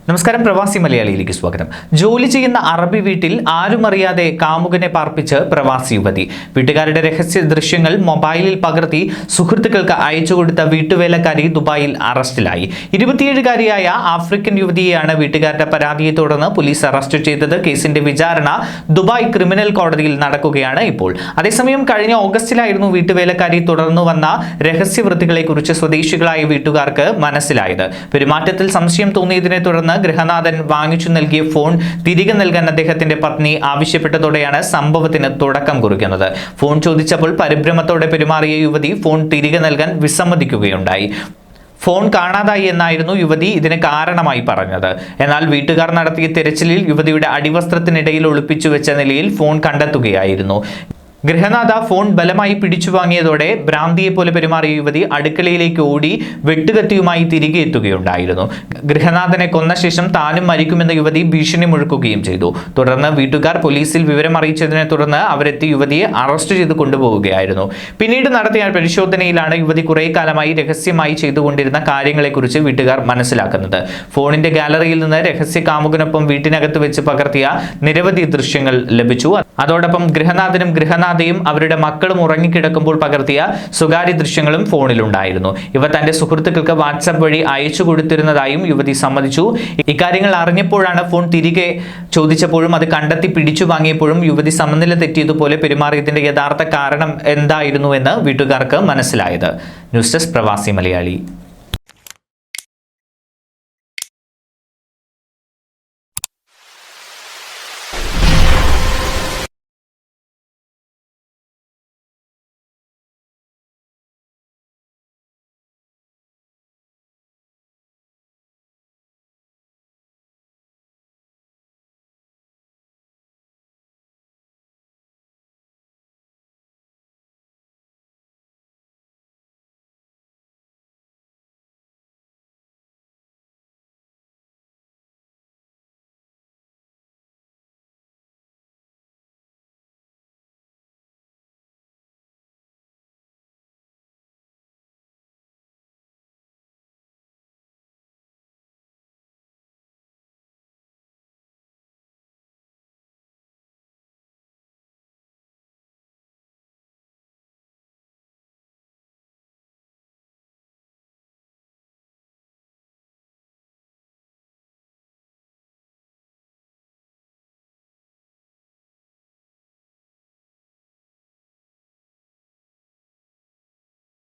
നമസ്കാരം, പ്രവാസി മലയാളിയിലേക്ക് സ്വാഗതം. ജോലി ചെയ്യുന്ന അറബി വീട്ടിൽ ആരും അറിയാതെ കാമുകനെ പാർപ്പിച്ച് പ്രവാസി യുവതി. വീട്ടുകാരുടെ രഹസ്യ ദൃശ്യങ്ങൾ മൊബൈലിൽ പകർത്തി സുഹൃത്തുക്കൾക്ക് അയച്ചു കൊടുത്ത വീട്ടുവേലക്കാരി ദുബായിൽ അറസ്റ്റിലായി. 27-കാരിയായ ആഫ്രിക്കൻ യുവതിയെയാണ് വീട്ടുകാരുടെ പരാതിയെ തുടർന്ന് പോലീസ് അറസ്റ്റ് ചെയ്തത്. കേസിന്റെ വിചാരണ ദുബായ് ക്രിമിനൽ കോടതിയിൽ നടക്കുകയാണ് ഇപ്പോൾ. അതേസമയം കഴിഞ്ഞ ഓഗസ്റ്റിലായിരുന്നു വീട്ടുവേലക്കാരി തുടർന്നു വന്ന രഹസ്യവൃത്തികളെ കുറിച്ച് സ്വദേശികളായ വീട്ടുകാർക്ക് മനസ്സിലായത്. പെരുമാറ്റത്തിൽ സംശയം തോന്നിയതിനെ തുടർന്ന് ഗൃഹനാഥൻ വാങ്ങിച്ചു നൽകിയ ഫോൺ തിരികെ നൽകാൻ അദ്ദേഹത്തിന്റെ പത്നി ആവശ്യപ്പെട്ടതോടെയാണ് സംഭവത്തിന് തുടക്കം കുറിക്കുന്നത്. ഫോൺ ചോദിച്ചപ്പോൾ പരിഭ്രമത്തോടെ പെരുമാറിയ യുവതി ഫോൺ തിരികെ നൽകാൻ വിസമ്മതിക്കുകയുണ്ടായി. ഫോൺ കാണാതായി എന്നായിരുന്നു യുവതി ഇതിന് കാരണമായി പറഞ്ഞത്. എന്നാൽ വീട്ടുകാർ നടത്തിയ തെരച്ചിലിൽ യുവതിയുടെ അടിവസ്ത്രത്തിനിടയിൽ ഒളിപ്പിച്ചു വെച്ച നിലയിൽ ഫോൺ കണ്ടെത്തുകയായിരുന്നു. ഗൃഹനാഥ ഫോൺ ബലമായി പിടിച്ചു വാങ്ങിയതോടെ ഭ്രാന്തിയെ പോലെ പെരുമാറിയ യുവതി അടുക്കളയിലേക്ക് ഓടി വെട്ടുകത്തിയുമായി തിരികെ എത്തുകയുണ്ടായിരുന്നു. ഗൃഹനാഥനെ കൊന്ന ശേഷം താനും മരിക്കുമെന്ന യുവതി ഭീഷണി മുഴക്കുകയും ചെയ്തു. തുടർന്ന് വീട്ടുകാർ പോലീസിൽ വിവരം അറിയിച്ചതിനെ തുടർന്ന് അവരെത്തി യുവതിയെ അറസ്റ്റ് ചെയ്ത് കൊണ്ടുപോവുകയായിരുന്നു. പിന്നീട് നടത്തിയ പരിശോധനയിലാണ് യുവതി കുറെ കാലമായി രഹസ്യമായി ചെയ്തുകൊണ്ടിരുന്ന കാര്യങ്ങളെക്കുറിച്ച് വീട്ടുകാർ മനസ്സിലാക്കുന്നത്. ഫോണിന്റെ ഗാലറിയിൽ നിന്ന് രഹസ്യ കാമുകനൊപ്പം വീട്ടിനകത്ത് വെച്ച് പകർത്തിയ നിരവധി ദൃശ്യങ്ങൾ ലഭിച്ചു. അതോടൊപ്പം ഗൃഹനാഥയും അവരുടെ മക്കളും ഉറങ്ങിക്കിടക്കുമ്പോൾ പകർത്തിയ സ്വകാര്യ ദൃശ്യങ്ങളും ഫോണിലുണ്ടായിരുന്നു. ഇവ തന്റെ സുഹൃത്തുക്കൾക്ക് വാട്സാപ്പ് വഴി അയച്ചു കൊടുത്തിരുന്നതായും യുവതി സമ്മതിച്ചു. ഇക്കാര്യങ്ങൾ അറിഞ്ഞപ്പോഴാണ് ഫോൺ തിരികെ ചോദിച്ചപ്പോഴും അത് കണ്ടെത്തി പിടിച്ചു വാങ്ങിയപ്പോഴും യുവതി സമനില തെറ്റിയതുപോലെ പെരുമാറിയതിന്റെ യഥാർത്ഥ കാരണം എന്തായിരുന്നു എന്ന് വീട്ടുകാർക്ക് മനസ്സിലായത്. ന്യൂസ് ഡെസ്ക് പ്രവാസി മലയാളി.